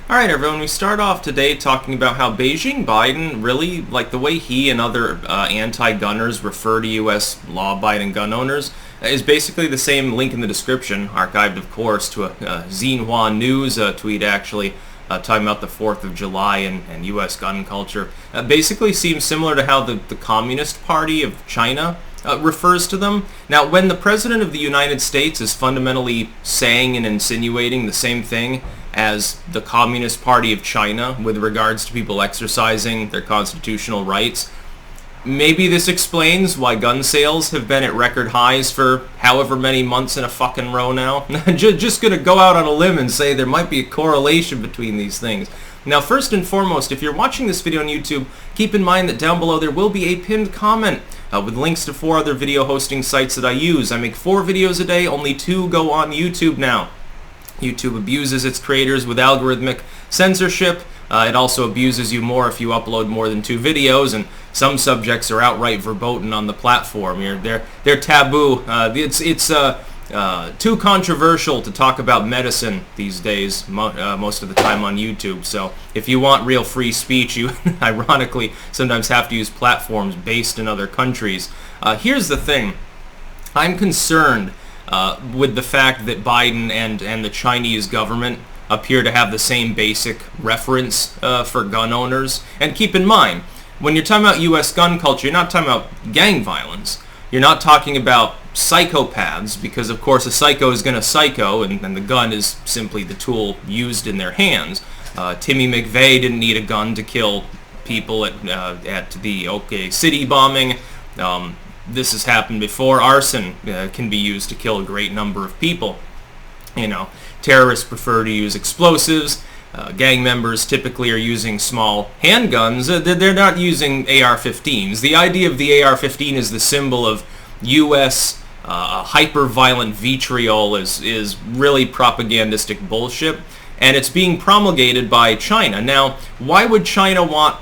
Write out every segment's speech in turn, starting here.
Alright everyone, we start off today talking about how Beijing Biden really, like the way he and other anti-gunners refer to U.S. law-abiding gun owners, is basically the same link in the description, archived of course, to a Xinhua News tweet actually, talking about the 4th of July and U.S. gun culture. Basically seems similar to how the Communist Party of China refers to them. Now, when the President of the United States is fundamentally saying and insinuating the same thing as the Communist Party of China with regards to people exercising their constitutional rights, maybe this explains why gun sales have been at record highs for however many months in a fucking row now. Just gonna go out on a limb and say there might be a correlation between these things. Now, first and foremost, if you're watching this video on YouTube, keep in mind that down below there will be a pinned comment with links to 4 other video hosting sites that I use. I make 4 videos a day, only 2 go on YouTube now. YouTube abuses its creators with algorithmic censorship. It also abuses you more if you upload more than 2 videos, and some subjects are outright verboten on the platform. They're taboo. It's too controversial to talk about medicine these days, most of the time on YouTube. So if you want real free speech, you ironically sometimes have to use platforms based in other countries. Here's the thing. I'm concerned with the fact that Biden and the Chinese government appear to have the same basic reference for gun owners. And keep in mind, when you're talking about U.S. gun culture, you're not talking about gang violence. You're not talking about psychopaths, because of course a psycho is going to psycho, and the gun is simply the tool used in their hands. Timmy McVeigh didn't need a gun to kill people at the OK City bombing. This has happened before. Arson can be used to kill a great number of people. You know, terrorists prefer to use explosives. Gang members typically are using small handguns. They're not using AR-15s. The idea of the AR-15 is the symbol of U.S. Hyper-violent vitriol is really propagandistic bullshit, and it's being promulgated by China. Now, why would China want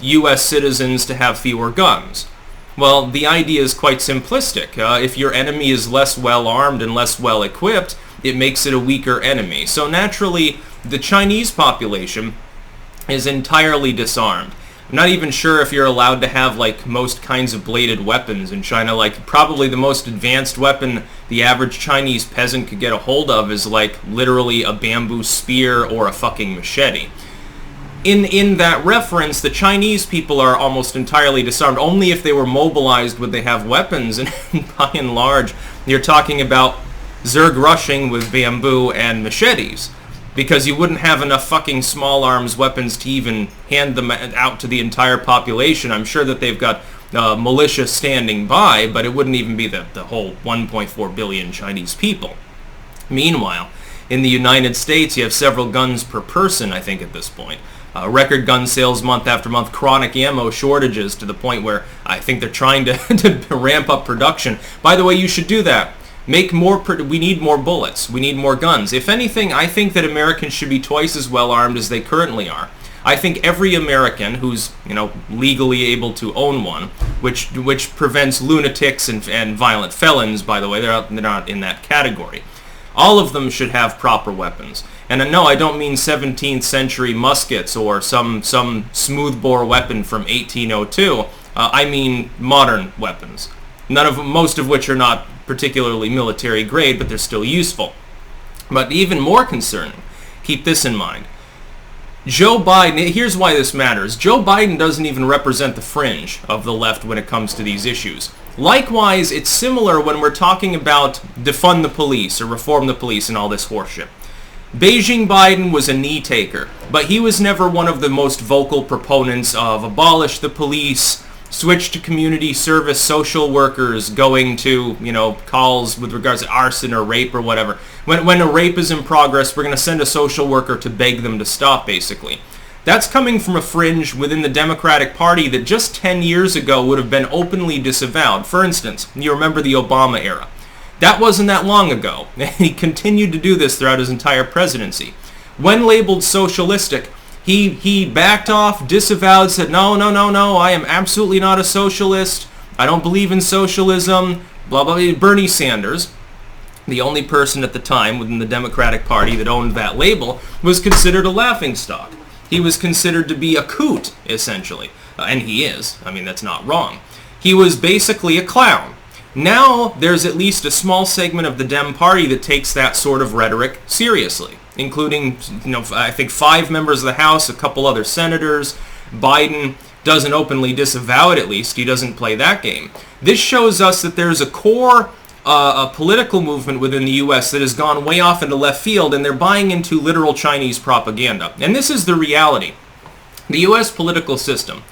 U.S. citizens to have fewer guns? Well, the idea is quite simplistic. If your enemy is less well-armed and less well-equipped, it makes it a weaker enemy. So naturally, the Chinese population is entirely disarmed. I'm not even sure if you're allowed to have, like, most kinds of bladed weapons in China. Like, probably the most advanced weapon the average Chinese peasant could get a hold of is, like, literally a bamboo spear or a fucking machete. In that reference, the Chinese people are almost entirely disarmed. Only if they were mobilized would they have weapons, and by and large, you're talking about Zerg rushing with bamboo and machetes, because you wouldn't have enough fucking small arms weapons to even hand them out to the entire population. I'm sure that they've got militia standing by, but it wouldn't even be the whole 1.4 billion Chinese people. Meanwhile, in the United States, you have several guns per person, I think, at this point. Record gun sales month after month, chronic ammo shortages to the point where I think they're trying to ramp up production. By the way, you should do that. Make more. We need more bullets. We need more guns. If anything, I think that Americans should be twice as well armed as they currently are. I think every American who's, legally able to own one, which prevents lunatics and violent felons, by the way, they're not in that category. All of them should have proper weapons. And no, I don't mean 17th century muskets or some smoothbore weapon from 1802. I mean modern weapons. Most of which are not particularly military grade, but they're still useful. But even more concerning, keep this in mind. Joe Biden, here's why this matters. Joe Biden doesn't even represent the fringe of the left when it comes to these issues. Likewise, it's similar when we're talking about defund the police or reform the police and all this horseshit. Beijing Biden was a knee taker, but he was never one of the most vocal proponents of abolish the police, switch to community service social workers, going to, calls with regards to arson or rape or whatever. When a rape is in progress, we're going to send a social worker to beg them to stop, basically. That's coming from a fringe within the Democratic Party that just 10 years ago would have been openly disavowed. For instance, you remember the Obama era. That wasn't that long ago. He continued to do this throughout his entire presidency. When labeled socialistic, he backed off, disavowed, said, no, I am absolutely not a socialist. I don't believe in socialism, blah, blah, blah. Bernie Sanders. The only person at the time within the Democratic Party that owned that label was considered a laughingstock. He was considered to be a coot, essentially. And he is. I mean, that's not wrong. He was basically a clown. Now, there's at least a small segment of the Dem Party that takes that sort of rhetoric seriously, including, I think 5 members of the House, a couple other senators. Biden doesn't openly disavow it, at least. He doesn't play that game. This shows us that there's a core a political movement within the U.S. that has gone way off into left field, and they're buying into literal Chinese propaganda. And this is the reality. The U.S. political system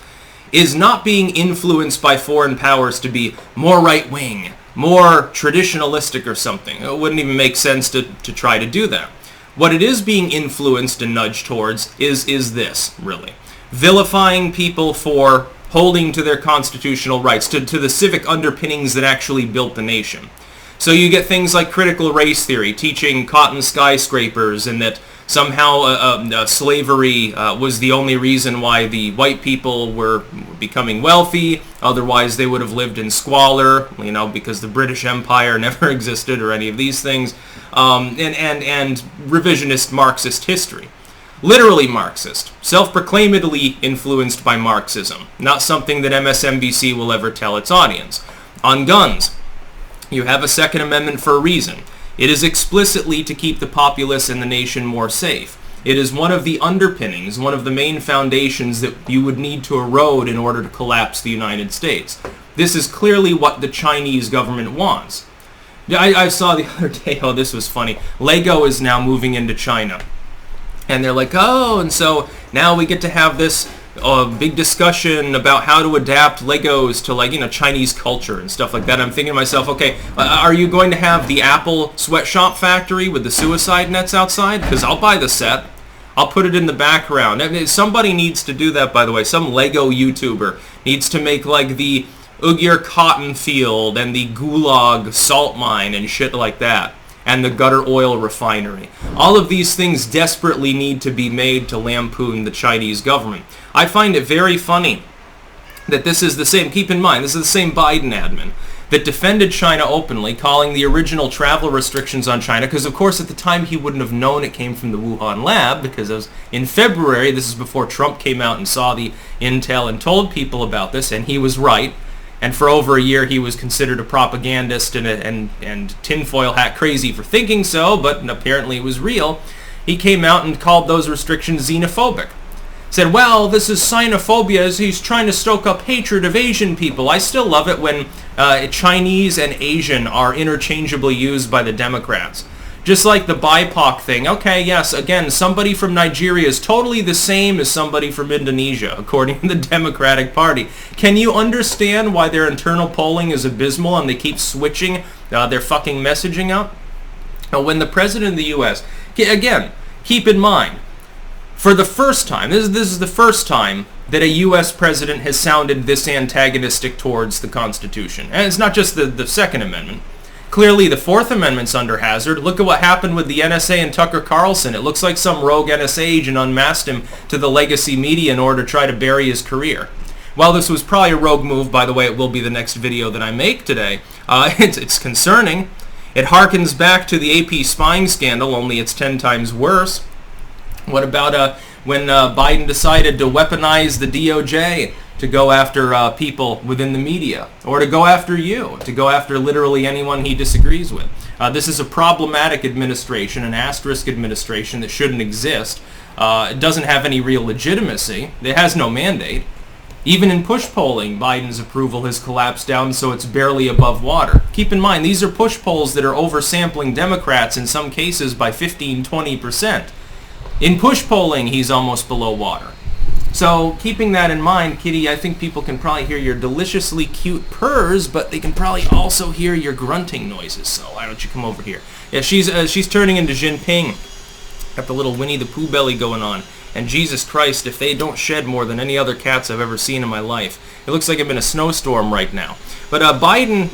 is not being influenced by foreign powers to be more right-wing, more traditionalistic or something. It wouldn't even make sense to try to do that. What it is being influenced and nudged towards is this, really. Vilifying people for holding to their constitutional rights, to the civic underpinnings that actually built the nation. So you get things like critical race theory, teaching cotton skyscrapers, and that somehow slavery was the only reason why the white people were becoming wealthy. Otherwise, they would have lived in squalor, because the British Empire never existed or any of these things. And revisionist Marxist history. Literally Marxist, self-proclaimedly influenced by Marxism, not something that MSNBC will ever tell its audience. On guns, you have a Second Amendment for a reason. It is explicitly to keep the populace and the nation more safe. It is one of the underpinnings, one of the main foundations that you would need to erode in order to collapse the United States. This is clearly what the Chinese government wants. I saw the other day, this was funny, Lego is now moving into China. And they're like, and so now we get to have this big discussion about how to adapt Legos to Chinese culture and stuff like that. I'm thinking to myself, okay, are you going to have the Apple sweatshop factory with the suicide nets outside? Because I'll buy the set. I'll put it in the background. I mean, somebody needs to do that, by the way. Some Lego YouTuber needs to make the Uyghur cotton field and the Gulag salt mine and shit like that. And the gutter oil refinery. All of these things desperately need to be made to lampoon the Chinese government. I find it very funny that this is the same, keep in mind, this is the same Biden admin that defended China openly, calling the original travel restrictions on China, because of course at the time he wouldn't have known it came from the Wuhan lab, because it was in February, this is before Trump came out and saw the intel and told people about this, and he was right. And for over a year, he was considered a propagandist and tinfoil hat crazy for thinking so, but apparently it was real. He came out and called those restrictions xenophobic. Said, well, this is xenophobia. He's trying to stoke up hatred of Asian people. I still love it when Chinese and Asian are interchangeably used by the Democrats. Just like the BIPOC thing. Okay, yes, again, somebody from Nigeria is totally the same as somebody from Indonesia, according to the Democratic Party. Can you understand why their internal polling is abysmal and they keep switching their fucking messaging up? Now, when the president of the U.S., again, keep in mind, for the first time, this is the first time that a U.S. president has sounded this antagonistic towards the Constitution. And it's not just the Second Amendment. Clearly, the Fourth Amendment's under hazard. Look at what happened with the NSA and Tucker Carlson. It looks like some rogue NSA agent unmasked him to the legacy media in order to try to bury his career. While this was probably a rogue move, by the way, it will be the next video that I make today. It's concerning. It harkens back to the AP spying scandal, only it's 10 times worse. What about when Biden decided to weaponize the DOJ to go after people within the media, or to go after you, to go after literally anyone he disagrees with? This is a problematic administration, an asterisk administration that shouldn't exist. It doesn't have any real legitimacy. It has no mandate. Even in push polling, Biden's approval has collapsed down so it's barely above water. Keep in mind, these are push polls that are oversampling Democrats in some cases by 15-20%. In push polling, he's almost below water. So, keeping that in mind, Kitty, I think people can probably hear your deliciously cute purrs, but they can probably also hear your grunting noises. So, why don't you come over here? Yeah, she's turning into Jinping. Got the little Winnie the Pooh belly going on. And Jesus Christ, if they don't shed more than any other cats I've ever seen in my life. It looks like I'm in a snowstorm right now. But Biden,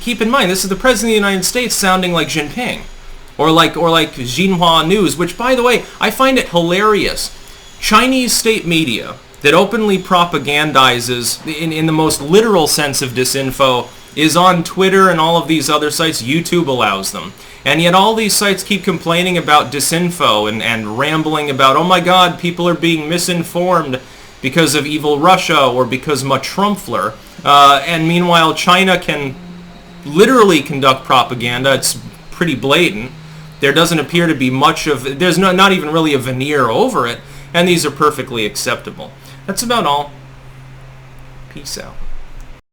keep in mind, this is the President of the United States sounding like Jinping. Or like Xinhua News, which, by the way, I find it hilarious. Chinese state media that openly propagandizes, in the most literal sense of disinfo, is on Twitter and all of these other sites. YouTube allows them. And yet all these sites keep complaining about disinfo and rambling about, oh my God, people are being misinformed because of evil Russia or because much Trumpfler. And meanwhile, China can literally conduct propaganda. It's pretty blatant. There doesn't appear to be much of, there's not even really a veneer over it, and these are perfectly acceptable. That's about all. Peace out.